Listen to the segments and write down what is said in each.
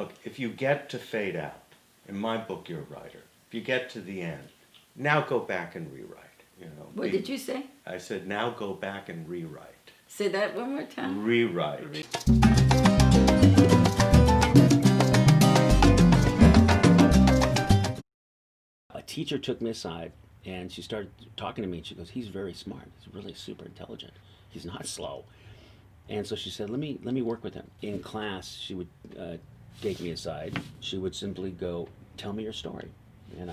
look, if you get to fade out, in my book you're a writer, if you get to the end, now go back and rewrite. What did you say? I said, now go back and rewrite. Say that one more time. Rewrite. A teacher took me aside and she started talking to me and she goes, he's very smart. He's really super intelligent. He's not slow. And so she said, let me work with him. In class, she would take me aside. She would simply go, tell me your story. And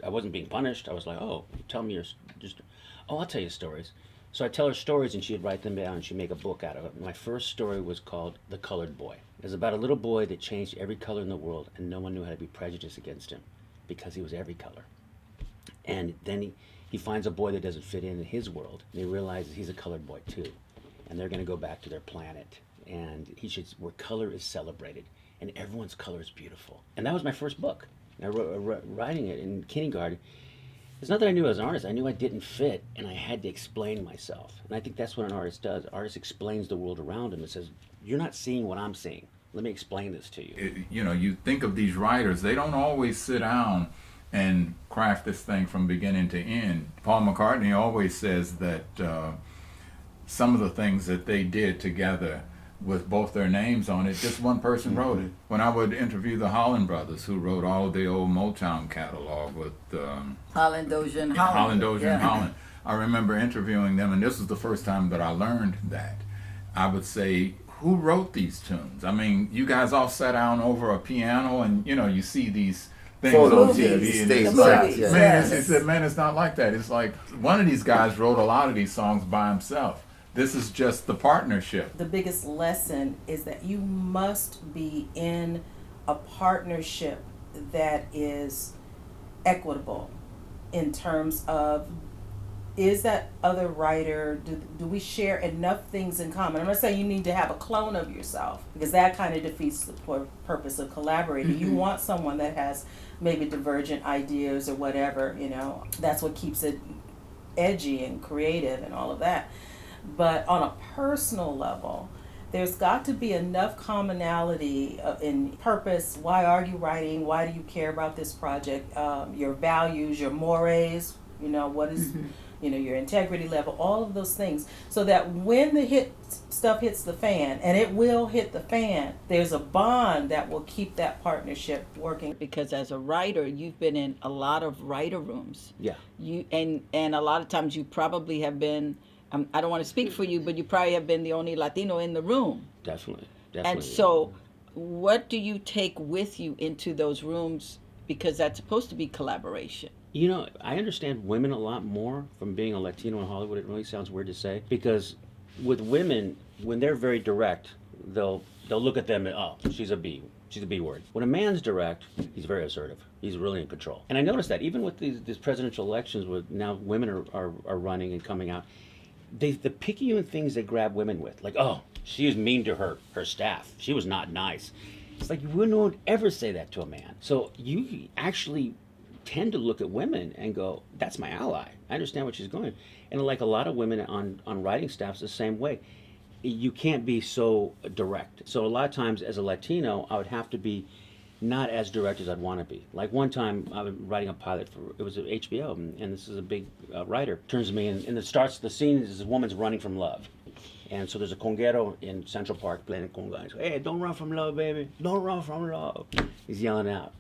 I wasn't being punished. I was like, oh, tell me I'll tell you stories. So I'd tell her stories and she'd write them down and she'd make a book out of it. My first story was called The Colored Boy. It was about a little boy that changed every color in the world and no one knew how to be prejudiced against him because he was every color. And then he finds a boy that doesn't fit in his world and he realizes he's a colored boy too. And they're going to go back to their planet and where color is celebrated and everyone's color is beautiful. And that was my first book. And I writing it in kindergarten. It's not that I knew I was an artist. I knew I didn't fit, and I had to explain myself. And I think that's what an artist does. An artist explains the world around him and says, you're not seeing what I'm seeing. Let me explain this to you. You think of these writers, they don't always sit down and craft this thing from beginning to end. Paul McCartney always says that some of the things that they did together with both their names on it, just one person wrote it. When I would interview the Holland brothers, who wrote all of the old Motown catalog with Holland, Dozier, and Holland, Dozier, and Holland, I remember interviewing them, and this was the first time that I learned that. I would say, who wrote these tunes? I mean, you guys all sat down over a piano, and you see these things on TV. Man, it's not like that. It's like one of these guys wrote a lot of these songs by himself. This is just the partnership. The biggest lesson is that you must be in a partnership that is equitable in terms of, is that other writer, do we share enough things in common? I'm not saying you need to have a clone of yourself, because that kind of defeats the purpose of collaborating. You want someone that has maybe divergent ideas or whatever, that's what keeps it edgy and creative and all of that. But on a personal level, there's got to be enough commonality in purpose. Why are you writing? Why do you care about this project? Your values, your mores, what is, your integrity level, all of those things. So that when the stuff hits the fan, and it will hit the fan, there's a bond that will keep that partnership working. Because as a writer, you've been in a lot of writer rooms. Yeah. And a lot of times you probably have been, I don't want to speak for you, but you probably have been the only Latino in the room. Definitely. And so what do you take with you into those rooms? Because that's supposed to be collaboration. I understand women a lot more from being a Latino in Hollywood. It really sounds weird to say. Because with women, when they're very direct, they'll look at them and, oh, she's a B. She's a B word. When a man's direct, he's very assertive. He's really in control. And I noticed that even with these presidential elections where now women are running and coming out, the picayune things they grab women with, like, oh, she was mean to her staff. She was not nice. It's like you wouldn't ever say that to a man. So you actually tend to look at women and go, that's my ally. I understand what she's going. And like a lot of women on writing staffs the same way. You can't be so direct. So a lot of times as a Latino, I would have to be not as direct as I'd want to be. Like one time I was writing a pilot it was at HBO, and this is a big writer, turns to me and it starts, the scene is this woman's running from love. And so there's a conguero in Central Park playing a conga. He's like, hey, don't run from love, baby. Don't run from love. He's yelling out.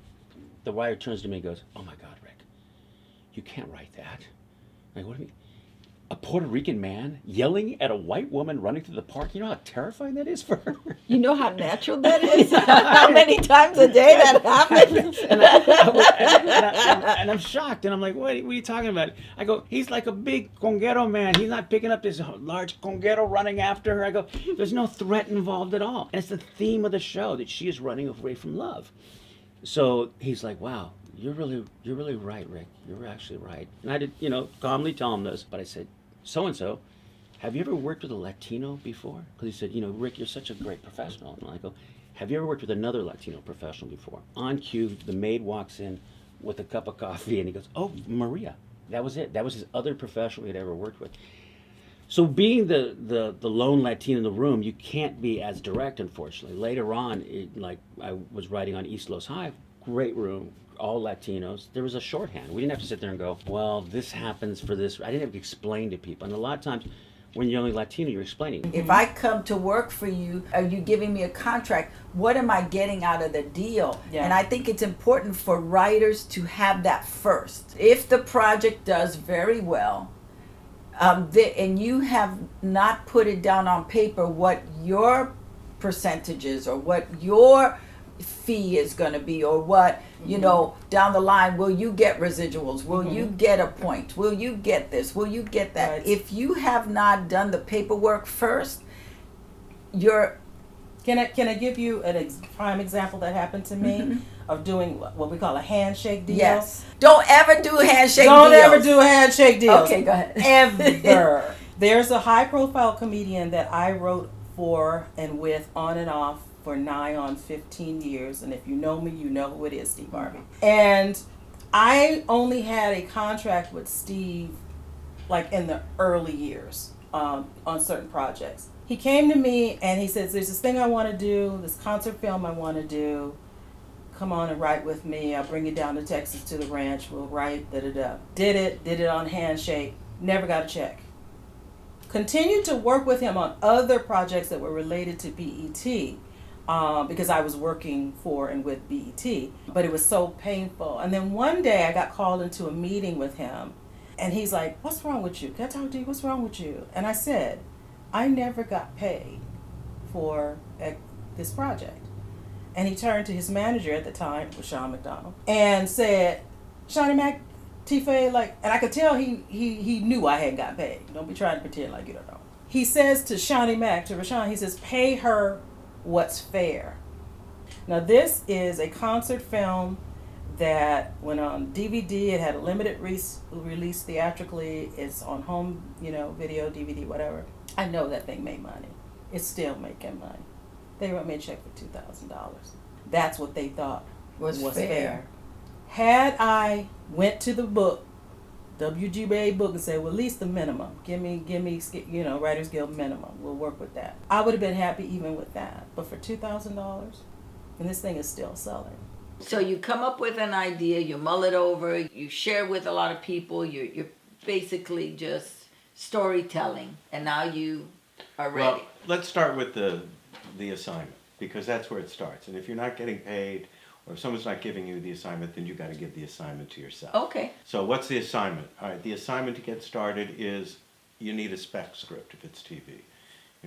The writer turns to me and goes, oh my God, Rick, you can't write that. I'm like, what do you mean? A Puerto Rican man yelling at a white woman running through the park? You know how terrifying that is for her? You know how natural that is? How many times a day that happens? And I'm shocked. And I'm like, what are you talking about? I go, he's like a big conguero man. He's not picking up this large conguero running after her. I go, there's no threat involved at all. And it's the theme of the show, that she is running away from love. So he's like, wow, you're really right, Rick. You're actually right. And I did, calmly tell him this. But I said, so-and-so, have you ever worked with a Latino before? Because he said, Rick, you're such a great professional. And I go, have you ever worked with another Latino professional before? On cue, the maid walks in with a cup of coffee, and he goes, oh, Maria. That was it. That was his other professional he'd ever worked with. So being the lone Latino in the room, you can't be as direct, unfortunately. Later on, like I was writing on East Los High, great room, all Latinos. There was a shorthand. We didn't have to sit there and go, well, this happens for this. I didn't have to explain to people. And a lot of times, when you're only Latino, you're explaining. If I come to work for you, are you giving me a contract? What am I getting out of the deal? Yeah. And I think it's important for writers to have that first. If the project does very well, and you have not put it down on paper what your percentages or what your fee is going to be, or what, you know, down the line, will you get residuals? Will you get a point? Will you get this? Will you get that? Right. If you have not done the paperwork first, you're Can I give you a prime example that happened to me of doing what we call a handshake deal? yes. Don't ever do handshake Don't deals. ever do a handshake deal. Okay, go ahead. Ever. There's a high profile comedian that I wrote for and with on and off for nigh on 15 years. And if you know me, you know who it is, Steve Harvey. And I only had a contract with Steve like in the early years on certain projects. He came to me and he says, there's this thing I want to do, this concert film I want to do. Come on and write with me. I'll bring you down to Texas to the ranch. We'll write, da-da-da. Did it on handshake. Never got a check. Continued to work with him on other projects that were related to BET because I was working for and with BET. But it was so painful. And then one day I got called into a meeting with him. And he's like, what's wrong with you? Can I talk to you? What's wrong with you? And I said, I never got paid for this project. And he turned to his manager at the time, was Sean McDonald, and said, Shawnee Mac, T-Faye, like, and I could tell he knew I had got paid. Don't be trying to pretend like you don't know. He says to Shawnee Mac, to Rashawn, he says, pay her what's fair. Now this is a concert film that went on DVD. It had a limited release theatrically. It's on home, video, DVD, whatever. I know that thing made money. It's still making money. They wrote me a check for $2,000. That's what they thought Was fair. Had I went to the book, WGBA book, and said, well, at least the minimum. Give me, Writers Guild minimum. We'll work with that. I would have been happy even with that. But for $2,000, and this thing is still selling. So you come up with an idea, you mull it over, you share with a lot of people, you're basically just storytelling, and now you are ready. Well, let's start with the assignment, because that's where it starts. And if you're not getting paid, or if someone's not giving you the assignment, then you got to give the assignment to yourself. Okay. So what's the assignment? All right, the assignment to get started is you need a spec script if it's TV.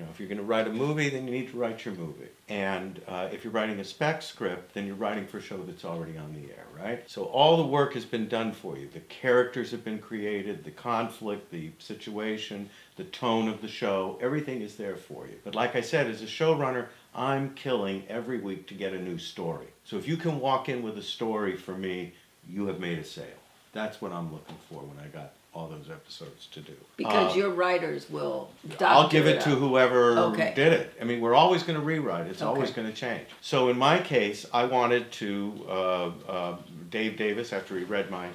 If you're going to write a movie, then you need to write your movie. And if you're writing a spec script, then you're writing for a show that's already on the air, right? So all the work has been done for you. The characters have been created, the conflict, the situation, the tone of the show, everything is there for you. But like I said, as a showrunner, I'm killing every week to get a new story. So if you can walk in with a story for me, you have made a sale. That's what I'm looking for when I got all those episodes to do. Because your writers will I'll give it to up. whoever Okay. did it. I mean, we're always going to rewrite. It's always Okay. going to change. So in my case, I wanted to, Dave Davis, after he read my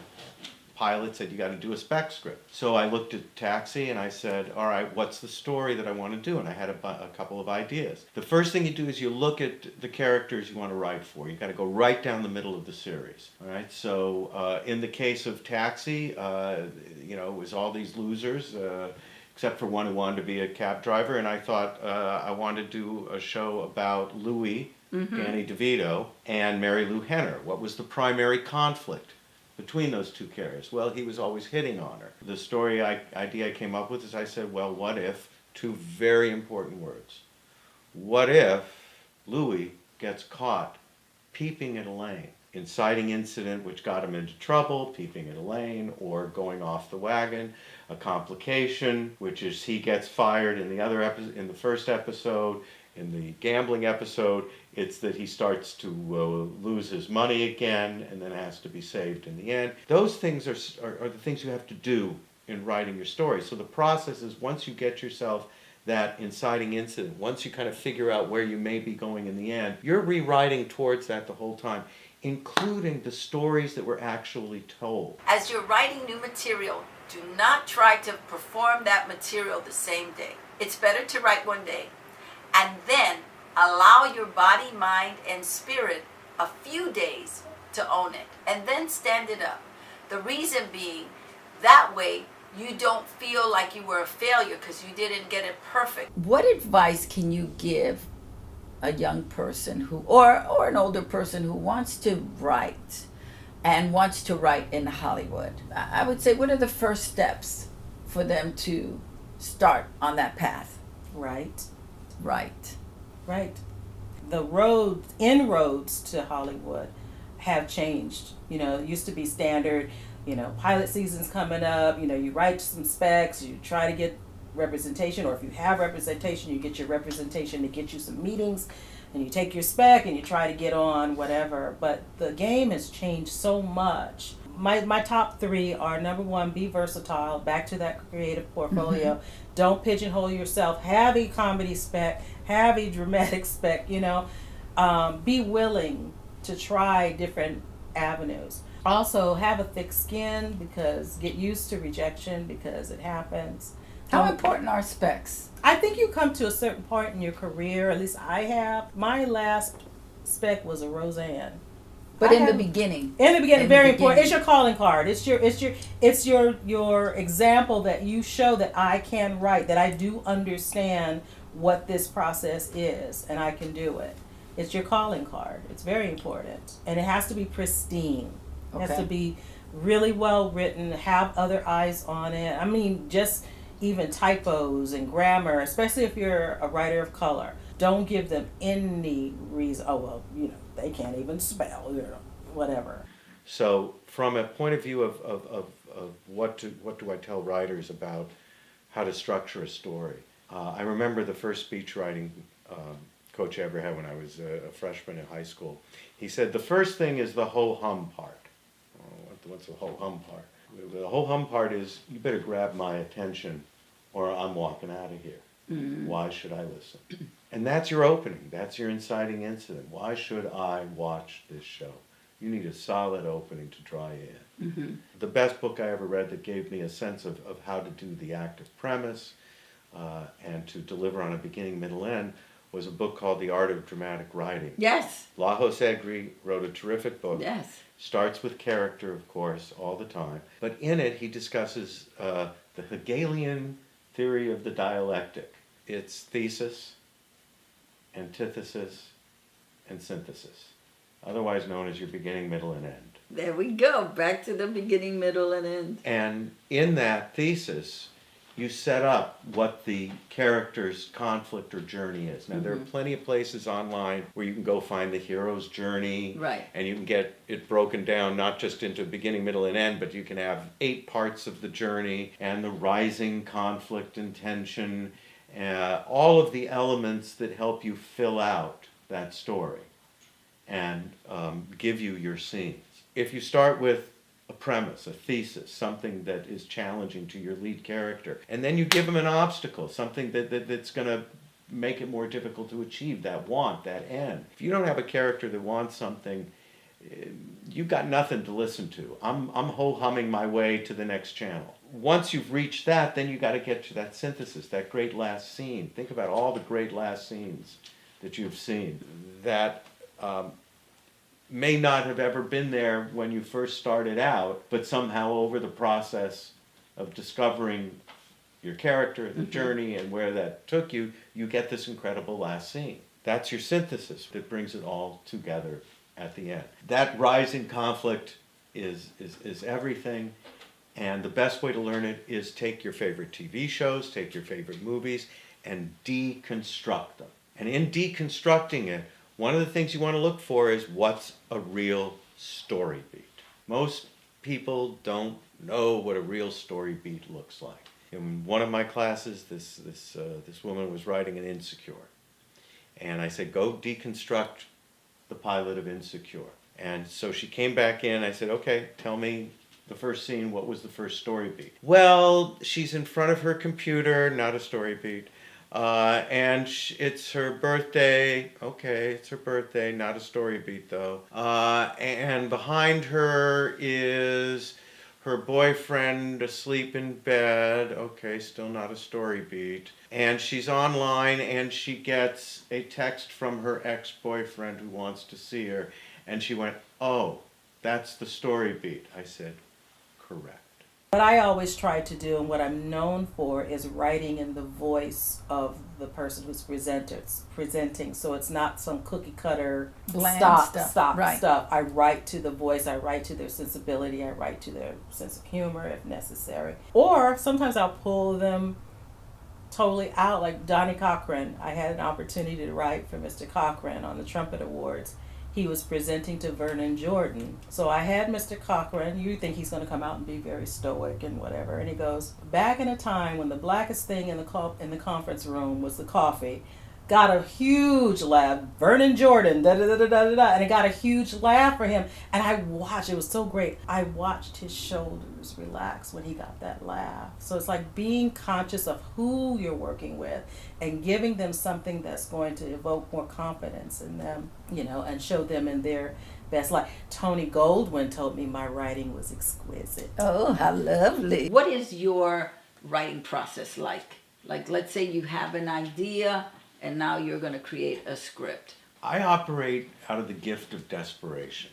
pilot, said, you got to do a spec script. So I looked at Taxi and I said, all right, what's the story that I want to do? And I had a couple of ideas. The first thing you do is you look at the characters you want to write for. You got to go right down the middle of the series. All right. So in the case of Taxi, it was all these losers, except for one who wanted to be a cab driver. And I thought I wanted to do a show about Louis, Danny DeVito, and Mary Lou Henner. What was the primary conflict between those two characters? Well, he was always hitting on her. The story idea I came up with is I said, well, what if, two very important words, what if Louis gets caught peeping at Elaine, inciting incident which got him into trouble, peeping at Elaine, or going off the wagon, a complication, which is he gets fired in the first episode. In the gambling episode, it's that he starts to lose his money again and then has to be saved in the end. Those things are the things you have to do in writing your story. So the process is, once you get yourself that inciting incident, once you kind of figure out where you may be going in the end, you're rewriting towards that the whole time, including the stories that were actually told. As you're writing new material, Do not try to perform that material the same day. It's better to write one day and then allow your body, mind, and spirit a few days to own it, and then stand it up. The reason being, that way you don't feel like you were a failure because you didn't get it perfect. What advice can you give a young person who, or an older person who wants to write and wants to write in Hollywood? I would say, what are the first steps for them to start on that path? Right. Right. Right. The inroads to Hollywood have changed. You know, it used to be standard, pilot season's coming up, you write some specs, you try to get representation, or if you have representation, you get your representation to get you some meetings, and you take your spec and you try to get on whatever. But the game has changed so much. My top three are: number one, be versatile, back to that creative portfolio. Mm-hmm. Don't pigeonhole yourself. Have a comedy spec, have a dramatic spec, be willing to try different avenues. Also, have a thick skin, because get used to rejection, because it happens. How important are specs? I think you come to a certain point in your career, at least I have. My last spec was a Roseanne. But in the beginning, very important. It's your calling card. It's your example that you show that I can write, that I do understand what this process is, and I can do it. It's your calling card. It's very important, and it has to be pristine. It has to be really well written. Have other eyes on it. I mean, just even typos and grammar, especially if you're a writer of color. Don't give them any reason. Oh well, they can't even spell, whatever. So, from a point of view of what do I tell writers about how to structure a story? I remember the first speech writing coach I ever had when I was a freshman in high school. He said the first thing is the ho-hum part. What's the ho-hum part? The ho-hum part is, you better grab my attention or I'm walking out of here. Mm-hmm. Why should I listen? And that's your opening. That's your inciting incident. Why should I watch this show? You need a solid opening to draw you in. Mm-hmm. The best book I ever read that gave me a sense of how to do the active premise and to deliver on a beginning, middle, end was a book called The Art of Dramatic Writing. Yes. Lajos Egri wrote a terrific book. Yes. Starts with character, of course, all the time. But in it, he discusses the Hegelian theory of the dialectic. It's thesis, antithesis, and synthesis, otherwise known as your beginning, middle, and end. There we go, back to the beginning, middle, and end. And in that thesis, you set up what the character's conflict or journey is. Now, mm-hmm. There are plenty of places online where you can go find the hero's journey. Right. And you can get it broken down not just into beginning, middle, and end, but you can have 8 parts of the journey and the rising conflict and tension, all of the elements that help you fill out that story and give you your scenes. If you start with a premise, a thesis, something that is challenging to your lead character, and then you give them an obstacle, something that's going to make it more difficult to achieve that want, that end. If you don't have a character that wants something, you've got nothing to listen to. I'm ho-humming my way to the next channel. Once you've reached that, then you got to get to that synthesis, that great last scene. Think about all the great last scenes that you've seen that may not have ever been there when you first started out, but somehow over the process of discovering your character, the mm-hmm. journey, and where that took you, you get this incredible last scene. That's your synthesis that brings it all together at the end. That rising conflict is everything, and the best way to learn it is take your favorite TV shows, take your favorite movies, and deconstruct them. And in deconstructing it, one of the things you want to look for is what's a real story beat. Most people don't know what a real story beat looks like. In one of my classes, this woman was writing an Insecure. And I said, go deconstruct the pilot of Insecure. And so she came back in, I said, okay, tell me the first scene, what was the first story beat? Well, she's in front of her computer, not a story beat. And it's her birthday. Okay, it's her birthday, not a story beat though. And behind her is her boyfriend asleep in bed. Okay, still not a story beat. And she's online and she gets a text from her ex-boyfriend who wants to see her. And she went, oh, that's the story beat. I said, correct. What I always try to do and what I'm known for is writing in the voice of the person who's presenting. So it's not some cookie cutter Bland stop stuff. stuff. I write to the voice, I write to their sensibility, I write to their sense of humor if necessary. Or sometimes I'll pull them totally out, like Donnie Cochran. I had an opportunity to write for Mr. Cochran on the Trumpet Awards. He was presenting to Vernon Jordan. So I had Mr. Cochran. You think he's going to come out and be very stoic and whatever. And he goes, back in a time when the blackest thing in the conference room was the coffee, got a huge laugh. Vernon Jordan, da da da da da da, and it got a huge laugh for him. And I watched, it was so great. I watched his shoulders relax when he got that laugh. So it's like being conscious of who you're working with and giving them something that's going to evoke more confidence in them, you know, and show them in their best light. Tony Goldwyn told me my writing was exquisite. Oh, how lovely. What is your writing process like? Like, let's say you have an idea and now you're going to create a script. I operate out of the gift of desperation.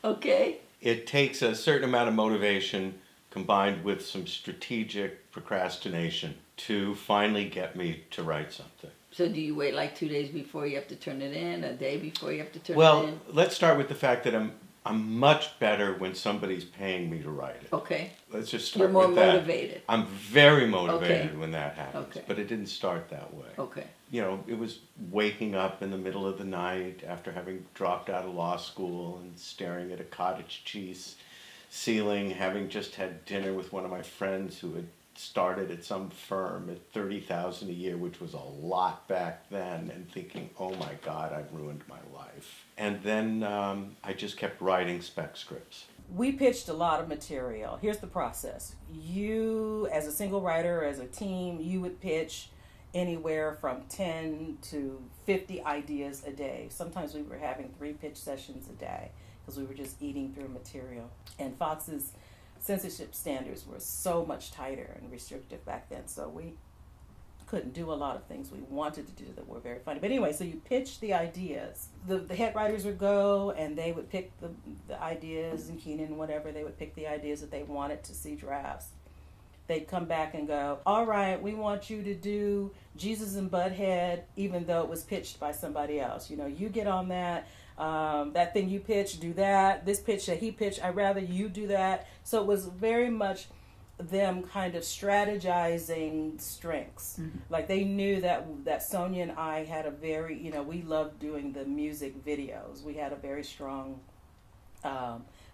Okay. It takes a certain amount of motivation combined with some strategic procrastination to finally get me to write something. So do you wait like 2 days before you have to turn it in, a day before you have to turn it Well, in? let's start with the fact that I'm much better when somebody's paying me to write it. Okay. Let's just You're start more with that. motivated. I'm very motivated Okay. when that happens, Okay. but it didn't start that way. Okay. You know, it was waking up in the middle of the night after having dropped out of law school and staring at a cottage cheese ceiling, having just had dinner with one of my friends who had started at some firm at $30,000 a year, which was a lot back then, and thinking, oh my God, I've ruined my life. And then I just kept writing spec scripts. We pitched a lot of material. Here's the process. You, as a single writer, as a team, you would pitch anywhere from 10 to 50 ideas a day. Sometimes we were having 3 pitch sessions a day because we were just eating through material. And Fox's censorship standards were so much tighter and restrictive back then, so we couldn't do a lot of things we wanted to do that were very funny. But anyway, so you pitch the ideas. The head writers would go and they would pick the ideas, and Keenan and whatever, they would pick the ideas that they wanted to see drafts. They'd come back and go, all right, we want you to do Jesus and Butthead, even though it was pitched by somebody else. You know, you get on that. That thing you pitched, do that. This pitch that he pitched, I'd rather you do that. So it was very much them kind of strategizing strengths. Mm-hmm. Like they knew that Sonia and I had a very, you know, we loved doing the music videos. We had a very strong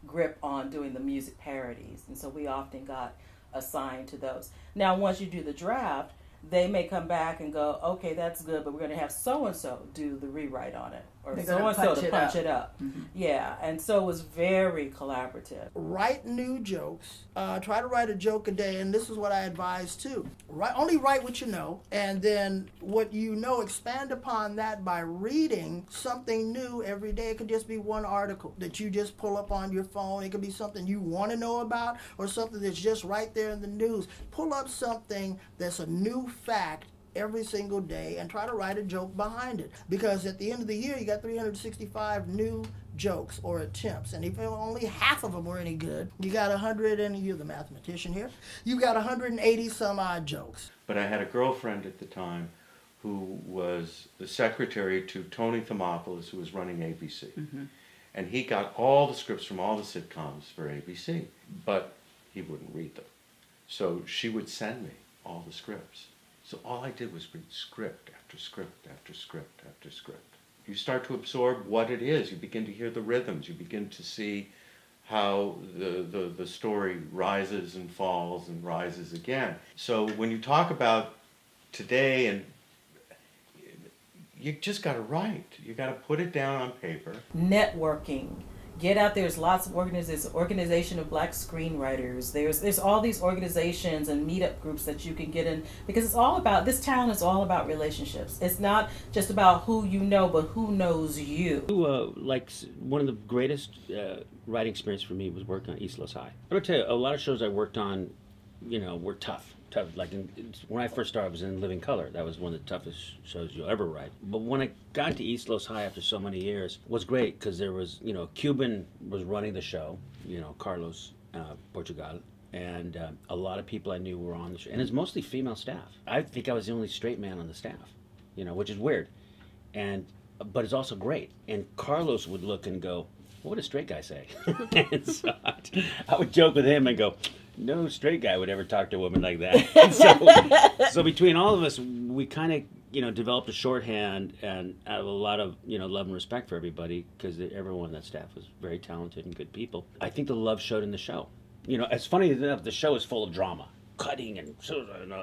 grip on doing the music parodies. And so we often got assigned to those. Now, once you do the draft, they may come back and go, okay, that's good, but we're going to have so-and-so do the rewrite on it, or so-and-so to punch it up. Mm-hmm. Yeah, and so it was very collaborative. Write new jokes. Try to write a joke a day, and this is what I advise too. Only write what you know, and then what you know, expand upon that by reading something new every day. It could just be one article that you just pull up on your phone. It could be something you want to know about, or something that's just right there in the news. Pull up something that's a new fact every single day and try to write a joke behind it, because at the end of the year you got 365 new jokes or attempts, and if only half of them were any good, you got 100, and you're the mathematician here, you got 180 some odd jokes. But I had a girlfriend at the time who was the secretary to Tony Thomopoulos, who was running ABC. Mm-hmm. And he got all the scripts from all the sitcoms for ABC, but he wouldn't read them. So she would send me all the scripts. So all I did was read script after script after script after script. You start to absorb what it is. You begin to hear the rhythms. You begin to see how the story rises and falls and rises again. So when you talk about today, and you just got to write. You got to put it down on paper. Networking Get out there. There's lots of organization of Black screenwriters. There's all these organizations and meetup groups that you can get in, because it's all about, this town is all about relationships. It's not just about who you know, but who knows you. One of the greatest writing experience for me was working on East Los High. I'm gonna tell you, a lot of shows I worked on, were tough. Like when I first started, I was in Living Color. That was one of the toughest shows you'll ever write. But when I got to East Los High after so many years, it was great because there was, Cuban was running the show, Carlos Portugal, and a lot of people I knew were on the show, and it's mostly female staff. I think I was the only straight man on the staff, which is weird, but it's also great. And Carlos would look and go, "What would a straight guy say?" And so I would joke with him and go, "No straight guy would ever talk to a woman like that." So between all of us, we kind of, developed a shorthand, and out of a lot of, love and respect for everybody, because everyone on that staff was very talented and good people. I think the love showed in the show. It's funny enough, the show is full of drama, cutting, and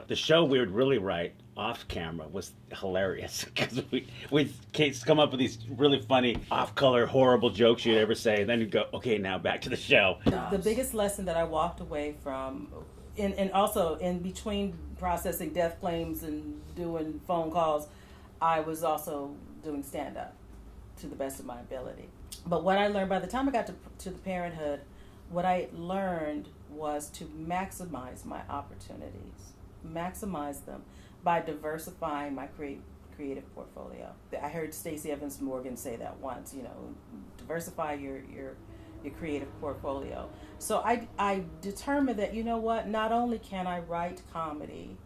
the show we would really write off camera was hilarious, because we'd come up with these really funny off-color horrible jokes you'd ever say, and then you'd go, okay, now back to the show. The biggest lesson that I walked away from, and also in between processing death claims and doing phone calls, I was also doing stand-up to the best of my ability. But what I learned by the time I got to the parenthood, what I learned was to maximize my opportunities, maximize them by diversifying my creative portfolio. I heard Stacey Evans Morgan say that once, diversify your creative portfolio. So I determined that, not only can I write comedy,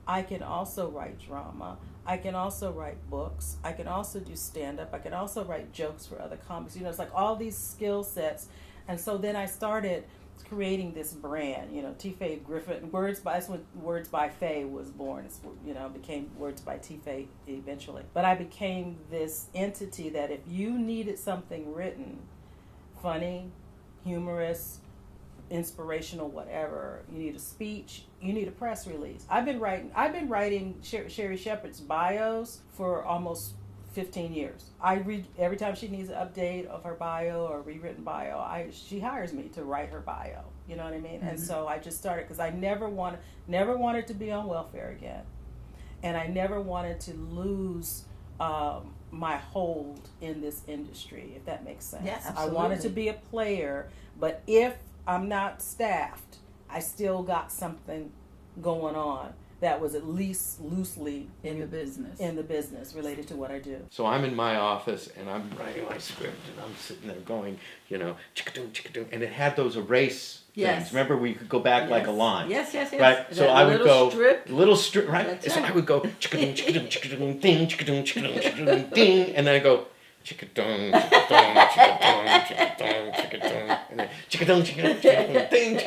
I can also write drama, I can also write books, I can also do stand-up, I can also write jokes for other comics. It's like all these skill sets. And so then I started creating this brand, Faye Griffin. That's when Words by Faye was born. It's, became Words by Faye eventually. But I became this entity that if you needed something written, funny, humorous, inspirational, whatever, you need a speech, you need a press release. I've been writing Sherry Shepherd's bios for almost 15 years. I read every time she needs an update of her bio or rewritten bio. She hires me to write her bio. You know what I mean? Mm-hmm. And so I just started because I never wanted to be on welfare again, and I never wanted to lose my hold in this industry, if that makes sense. Yeah, absolutely. I wanted to be a player, but if I'm not staffed, I still got something going on that was at least loosely in the business related to what I do. So I'm in my office and I'm writing my script and I'm sitting there going, chickadoo, and it had those erase things. Remember, we could go back like a line. Yes. Right. That so I would go little strip. Right. That's So right. I would go chickadoo, ding, chickadoo, ding, and then I go chickadoo, and then chickadoo, ding,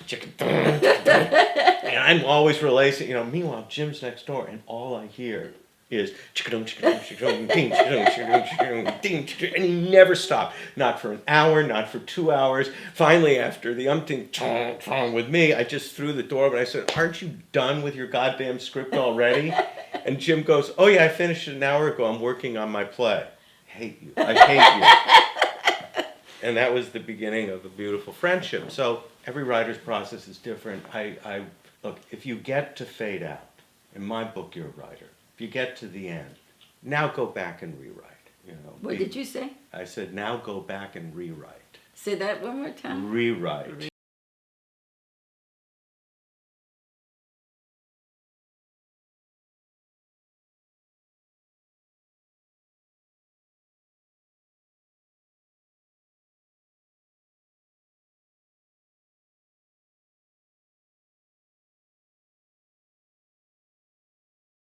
chickadoo. And I'm always releasing, meanwhile Jim's next door and all I hear is chickadoo, ding, ding, and he never stopped. Not for an hour, not for 2 hours. Finally, after the umpteenth with me, I just threw the door open. I said, "Aren't you done with your goddamn script already?" And Jim goes, "Oh yeah, I finished it an hour ago. I'm working on my play." Hate you. I hate you. And that was the beginning of a beautiful friendship. So every writer's process is different. I look, if you get to fade out, in my book you're a writer. If you get to the end, now go back and rewrite. What did you say? I said, now go back and rewrite. Say that one more time. Rewrite.